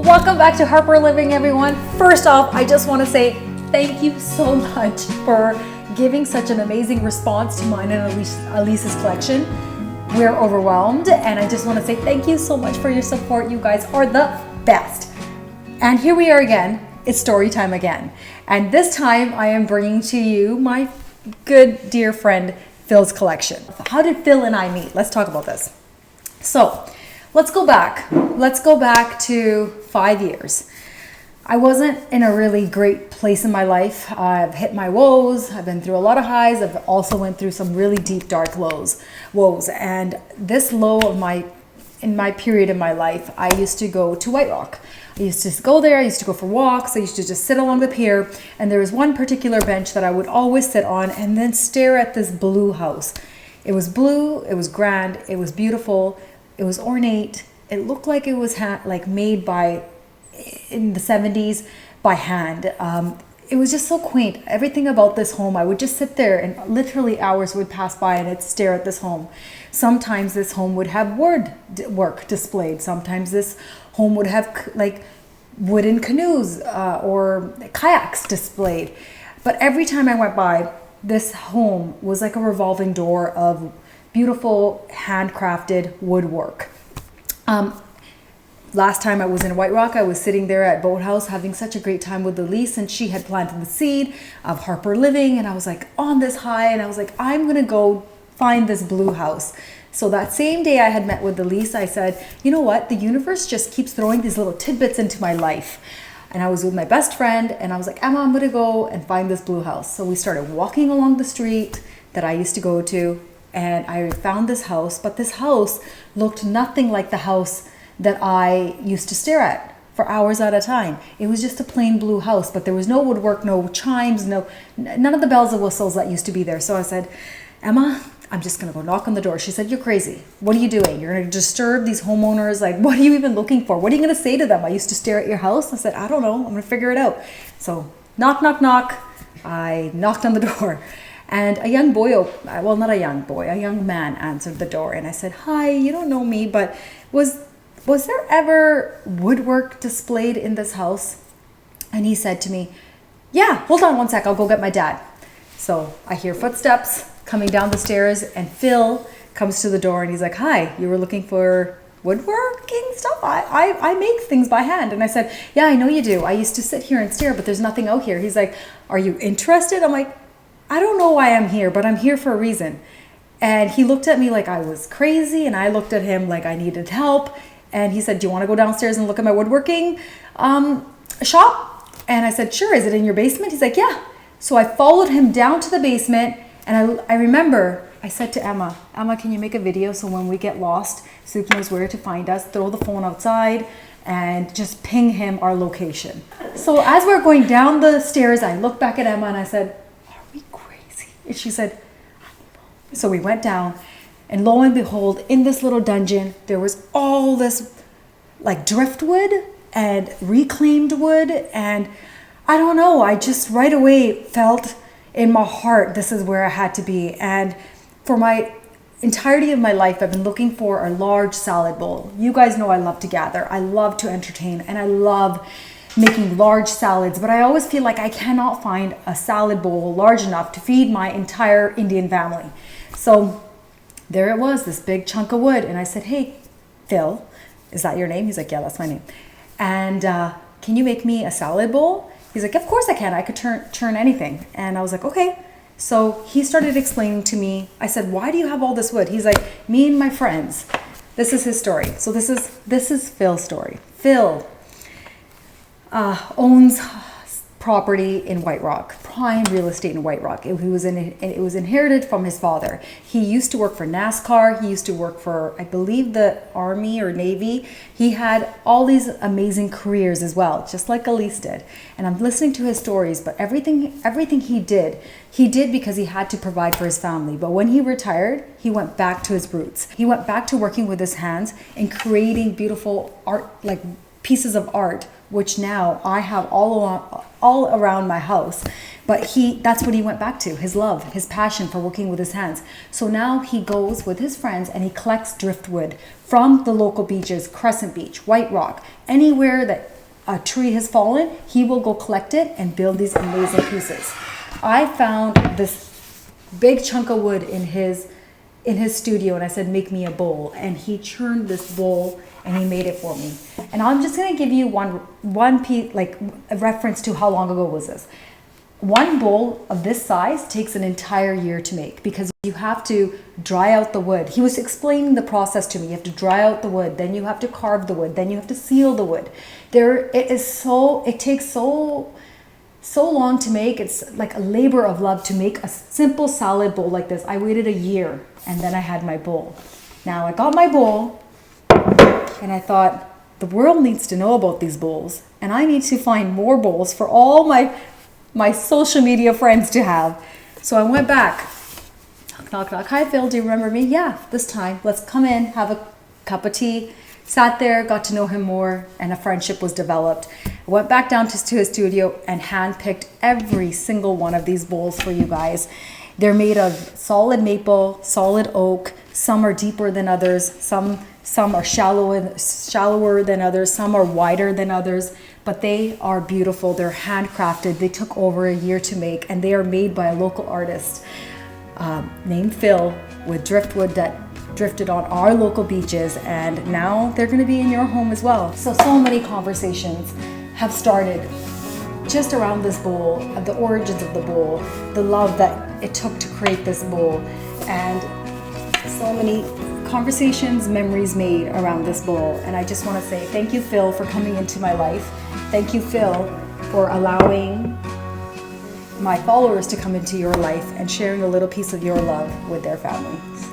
Welcome back to Harper Living, everyone. First off, I just want to say thank you so much for giving such an amazing response to mine and Elise's collection. We're overwhelmed, and I just want to say thank you so much for your support. You guys are the best. And here we are again. It's story time again. And this time I am bringing to you my good dear friend Phil's collection. How did Phill and I meet? Let's talk about this. So let's go back. Let's go back to 5 years. I wasn't in a really great place in my life. I've hit my woes. I've been through a lot of highs. I've also went through some really deep, dark woes. And this low of in my period in my life, I used to go to White Rock. I used to go there. I used to go for walks. I used to just sit along the pier. And there was one particular bench that I would always sit on and then stare at this blue house. It was blue. It was grand. It was beautiful. It was ornate. It looked like it was made in the 70s by hand. It was just so quaint. Everything about this home, I would just sit there and literally hours would pass by and I'd stare at this home. Sometimes this home would have woodwork displayed. Sometimes this home would have wooden canoes or kayaks displayed. But every time I went by, this home was like a revolving door of beautiful handcrafted woodwork. Last time I was in White Rock, I was sitting there at Boathouse having such a great time with Elise, and she had planted the seed of Harper Living, and I was like on this high, and I was like, I'm gonna go find this blue house. So that same day I had met with Elise, I said, you know what, the universe just keeps throwing these little tidbits into my life. And I was with my best friend, and I was like, Emma, I'm gonna go and find this blue house. So we started walking along the street that I used to go to, and I found this house, but this house looked nothing like the house that I used to stare at for hours at a time. It was just a plain blue house, but there was no woodwork, no chimes, none of the bells and whistles that used to be there. So I said, Emma, I'm just gonna go knock on the door. She said, you're crazy. What are you doing? You're gonna disturb these homeowners. Like, what are you even looking for? What are you gonna say to them? I used to stare at your house. I said, I don't know. I'm gonna figure it out. So knock, knock, knock. I knocked on the door. And a young boy, well, not a young boy, a young man answered the door. And I said, hi, you don't know me, but was there ever woodwork displayed in this house? And he said to me, yeah, hold on one sec, I'll go get my dad. So I hear footsteps coming down the stairs, and Phill comes to the door and he's like, hi, you were looking for woodworking stuff? I make things by hand. And I said, yeah, I know you do. I used to sit here and stare, but there's nothing out here. He's like, are you interested? I'm like, I don't know why I'm here, but I'm here for a reason. And he looked at me like I was crazy, and I looked at him like I needed help. And he said, do you want to go downstairs and look at my woodworking shop? And I said, sure. Is it in your basement? He's like, yeah. So I followed him down to the basement. And I remember I said to Emma, can you make a video so when we get lost, Soup knows where to find us, throw the phone outside and just ping him our location. So as we're going down the stairs, I looked back at Emma and I said, are we crazy? And she said, I don't know. So we went down. And lo and behold, in this little dungeon, there was all this like driftwood and reclaimed wood. And I don't know, I just right away felt in my heart, this is where I had to be. And for my entirety of my life, I've been looking for a large salad bowl. You guys know I love to gather. I love to entertain, and I love making large salads. But I always feel like I cannot find a salad bowl large enough to feed my entire Indian family. So there it was, this big chunk of wood. And I said, hey, Phill, is that your name? He's like, yeah, that's my name. And can you make me a salad bowl? He's like, of course I can. I could churn anything. And I was like, okay. So he started explaining to me. I said, why do you have all this wood? He's like, me and my friends. This is his story. So this is Phil's story. Phill owns property in White Rock, prime real estate in White Rock. It was inherited from his father. He used to work for NASCAR. He used to work for, I believe, the Army or Navy. He had all these amazing careers as well, just like Elise did. And I'm listening to his stories, but everything he did because he had to provide for his family. But when he retired, he went back to his roots. He went back to working with his hands and creating beautiful art, like pieces of art, which now I have all around my house. But that's what he went back to, his love, his passion for working with his hands. So now he goes with his friends and he collects driftwood from the local beaches, Crescent Beach, White Rock, anywhere that a tree has fallen, he will go collect it and build these amazing pieces. I found this big chunk of wood in his studio and I said, make me a bowl. And he churned this bowl and he made it for me. And I'm just gonna give you one piece, like a reference to how long ago was this. One bowl of this size takes an entire year to make because you have to dry out the wood. He was explaining the process to me. You have to dry out the wood, then you have to carve the wood, then you have to seal the wood. It takes so long to make. It's like a labor of love to make a simple salad bowl like this. I waited a year and then I had my bowl. Now I got my bowl and I thought, the world needs to know about these bowls and I need to find more bowls for all my social media friends to have. So I went back. Knock, knock, knock. Hi, Phill, do you remember me? Yeah, this time. Let's come in, have a cup of tea. Sat there, got to know him more, and a friendship was developed. I went back down to his studio and handpicked every single one of these bowls for you guys. They're made of solid maple, solid oak. Some are deeper than others. Some are shallower than others. Some are wider than others. But they are beautiful. They're handcrafted. They took over a year to make, and they are made by a local artist named Phill with driftwood that drifted on our local beaches, and now they're going to be in your home as well. So many conversations have started just around this bowl, the origins of the bowl, the love that it took to create this bowl, and so many conversations, memories made around this bowl. And I just want to say thank you, Phill, for coming into my life. Thank you, Phill, for allowing my followers to come into your life and sharing a little piece of your love with their families.